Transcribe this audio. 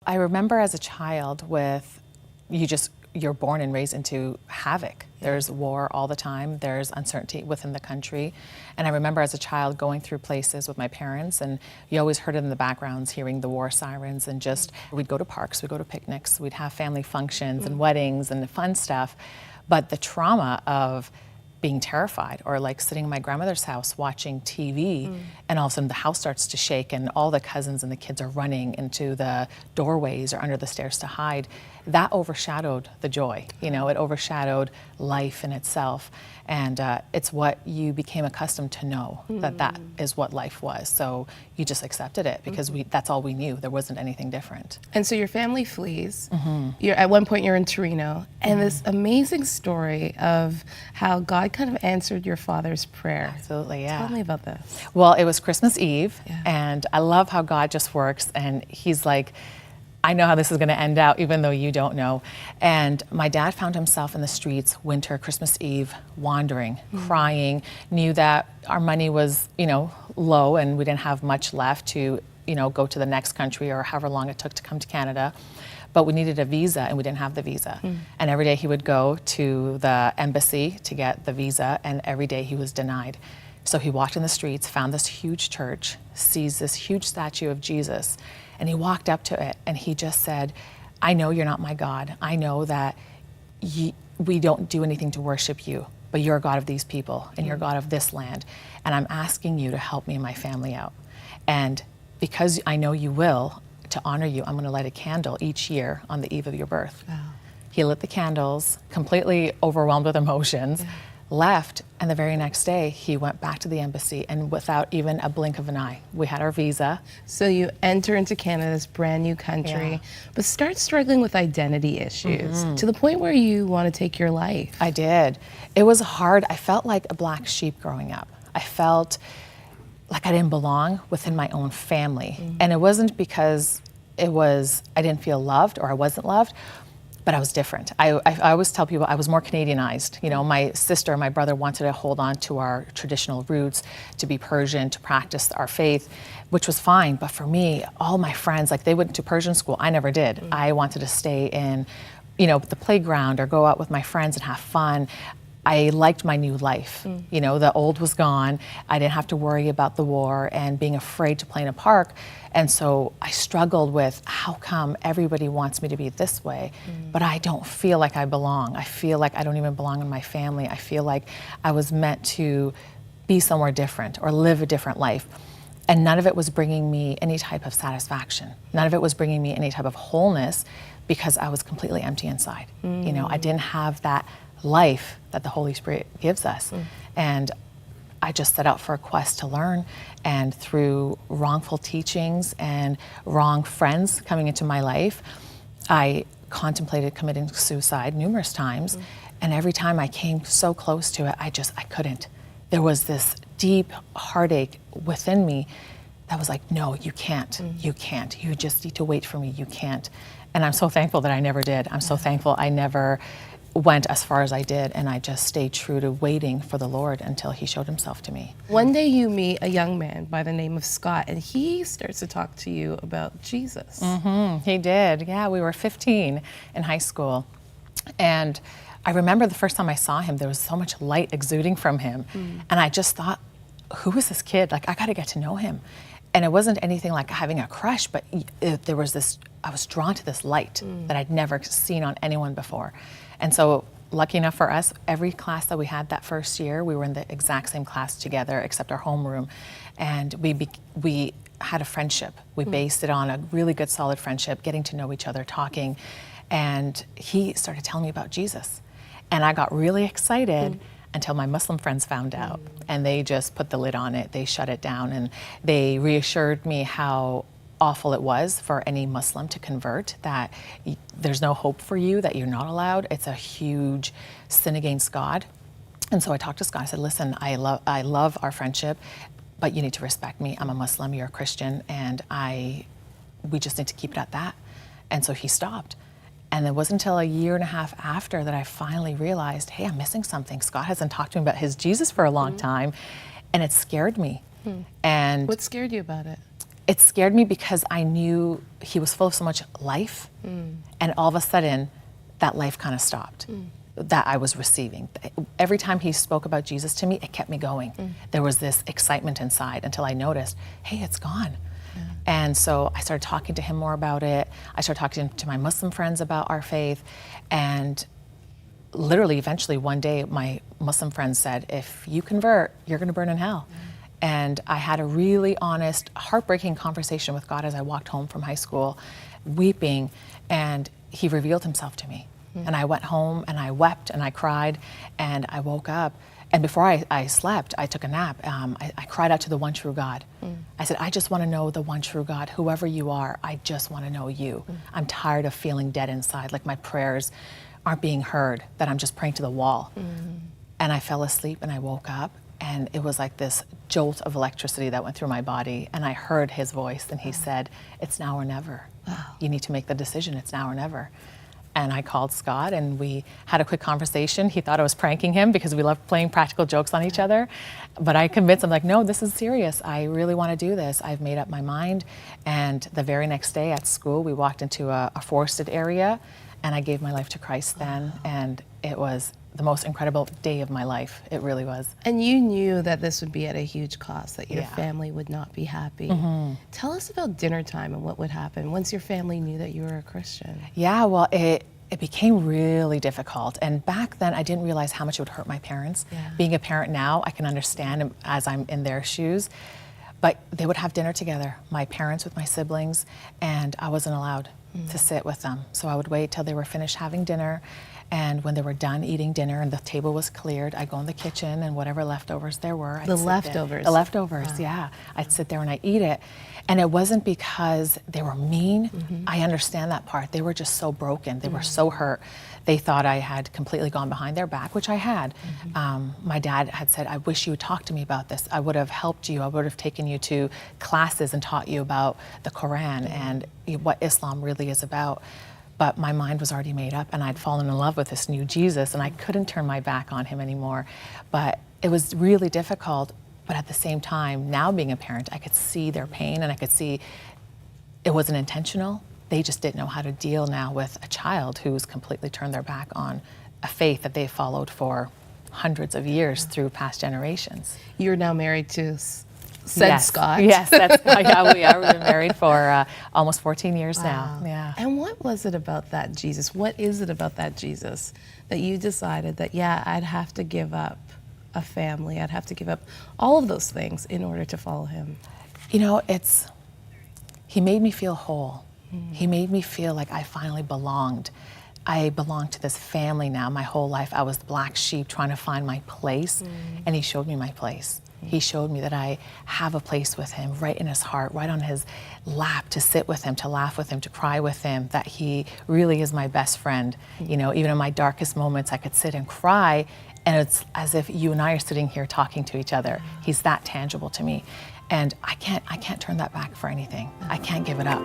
I remember as a child you're born and raised into havoc. There's war all the time. There's uncertainty within the country. And I remember as a child going through places with my parents, and you always heard it in the backgrounds, hearing the war sirens, and just, we'd go to parks, we'd go to picnics, we'd have family functions and weddings and the fun stuff. But the trauma of being terrified, or like sitting in my grandmother's house watching TV, and all of a sudden the house starts to shake and all the cousins and the kids are running into the doorways or under the stairs to hide, that overshadowed the joy. You know, it overshadowed life in itself. And it's what you became accustomed to know, that is what life was. So you just accepted it because that's all we knew. There wasn't anything different. And so your family flees. At one point you're in Torino, and this amazing story of how God kind of answered your father's prayer. Absolutely, yeah. Tell me about this. Well, it was Christmas Eve, and I love how God just works, and he's like, I know how this is going to end out, even though you don't know. And my dad found himself in the streets winter, Christmas Eve, wandering, crying, knew that our money was, low and we didn't have much left to, go to the next country or however long it took to come to Canada. But we needed a visa and we didn't have the visa. And every day he would go to the embassy to get the visa, and every day he was denied. So he walked in the streets, found this huge church, sees this huge statue of Jesus, and he walked up to it and he just said, I know you're not my God. I know that we don't do anything to worship you, but you're a God of these people and you're a God of this land. And I'm asking you to help me and my family out. And because I know you will, to honor you, I'm gonna light a candle each year on the eve of your birth. Wow. He lit the candles, completely overwhelmed with emotions, left, and the very next day he went back to the embassy, and without even a blink of an eye, we had our visa. So you enter into Canada, this brand new country, but start struggling with identity issues to the point where you want to take your life. I did. It was hard. I felt like a black sheep growing up. I felt like I didn't belong within my own family. And it wasn't because I didn't feel loved or I wasn't loved, but I was different. I always tell people I was more Canadianized. My sister and my brother wanted to hold on to our traditional roots, to be Persian, to practice our faith, which was fine. But for me, all my friends, like they went to Persian school. I never did. I wanted to stay in, the playground or go out with my friends and have fun. I liked my new life. The old was gone. I didn't have to worry about the war and being afraid to play in a park. And so I struggled with, how come everybody wants me to be this way, but I don't feel like I belong. I feel like I don't even belong in my family. I feel like I was meant to be somewhere different or live a different life. And none of it was bringing me any type of satisfaction. None of it was bringing me any type of wholeness, because I was completely empty inside. I didn't have that life that the Holy Spirit gives us. And I just set out for a quest to learn, and through wrongful teachings and wrong friends coming into my life, I contemplated committing suicide numerous times. And every time I came so close to it, I couldn't. There was this deep heartache within me that was like, no, you can't, you can't. You just need to wait for me, you can't. And I'm so thankful that I never did. I'm so thankful I never went as far as I did, and I just stayed true to waiting for the Lord until he showed himself to me. One day you meet a young man by the name of Scott, and he starts to talk to you about Jesus. He did, yeah. We were 15 in high school. And I remember the first time I saw him, there was so much light exuding from him. And I just thought, who is this kid? Like, I gotta get to know him. And it wasn't anything like having a crush, but there was this, I was drawn to this light that I'd never seen on anyone before. And so, lucky enough for us, every class that we had that first year, we were in the exact same class together, except our homeroom. And we had a friendship. We based it on a really good, solid friendship, getting to know each other, talking. And he started telling me about Jesus. And I got really excited until my Muslim friends found out. And they just put the lid on it. They shut it down. And they reassured me how awful it was for any Muslim to convert, that there's no hope for you, that you're not allowed. It's a huge sin against God. And so I talked to Scott. I said, listen, I love our friendship, but you need to respect me. I'm a Muslim, you're a Christian, and we just need to keep it at that. And so he stopped. And it wasn't until a year and a half after that I finally realized, hey, I'm missing something. Scott hasn't talked to me about his Jesus for a long time, and it scared me. And what scared you about it? it scared me because I knew he was full of so much life, and all of a sudden, that life kind of stopped. That I was receiving. Every time he spoke about Jesus to me, it kept me going. There was this excitement inside until I noticed, hey, it's gone. And so I started talking to him more about it. I started talking to my Muslim friends about our faith. And literally, eventually, one day, my Muslim friend said, if you convert, you're going to burn in hell. And I had a really honest, heartbreaking conversation with God as I walked home from high school, weeping, and he revealed himself to me. And I went home and I wept and I cried and I woke up. And before I slept, I took a nap. I cried out to the one true God. I said, I just want to know the one true God. Whoever you are, I just want to know you. I'm tired of feeling dead inside, like my prayers aren't being heard, that I'm just praying to the wall. And I fell asleep and I woke up, and it was like this jolt of electricity that went through my body. And I heard his voice, and he said, it's now or never. You need to make the decision. It's now or never. And I called Scott and we had a quick conversation. He thought I was pranking him because we love playing practical jokes on each other. But I convinced him, like, no, this is serious. I really want to do this. I've made up my mind. And the very next day at school, we walked into a forested area and I gave my life to Christ then. And it was the most incredible day of my life. It really was. And you knew that this would be at a huge cost, that your family would not be happy. Tell us about dinner time and what would happen once your family knew that you were a Christian. Yeah, well, it became really difficult. And back then, I didn't realize how much it would hurt my parents. Being a parent now, I can understand as I'm in their shoes. But they would have dinner together, my parents with my siblings, and I wasn't allowed to sit with them. So I would wait till they were finished having dinner. And when they were done eating dinner and the table was cleared, I'd go in the kitchen and whatever leftovers there were, I'd The sit leftovers? there. The leftovers, yeah. I'd sit there and I'd eat it. And it wasn't because they were mean. I understand that part. They were just so broken. They were so hurt. They thought I had completely gone behind their back, which I had. My dad had said, I wish you would talk to me about this. I would have helped you. I would have taken you to classes and taught you about the Quran and what Islam really is about. But my mind was already made up and I'd fallen in love with this new Jesus and I couldn't turn my back on him anymore. But it was really difficult. But at the same time, now being a parent, I could see their pain and I could see it wasn't intentional. They just didn't know how to deal now with a child who's completely turned their back on a faith that they followed for hundreds of years through past generations. You're now married to said Scott. Yes, that's yeah, we are. We've been married for almost 14 years now. Yeah. And what was it about that Jesus? What is it about that Jesus that you decided that, yeah, I'd have to give up a family, I'd have to give up all of those things in order to follow him? You know, he made me feel whole. He made me feel like I finally belonged. I belong to this family now. My whole life I was the black sheep trying to find my place, and he showed me my place. He showed me that I have a place with him, right in his heart, right on his lap, to sit with him, to laugh with him, to cry with him, that he really is my best friend. You know, even in my darkest moments, I could sit and cry, and it's as if you and I are sitting here talking to each other. He's that tangible to me. And I can't turn that back for anything. I can't give it up.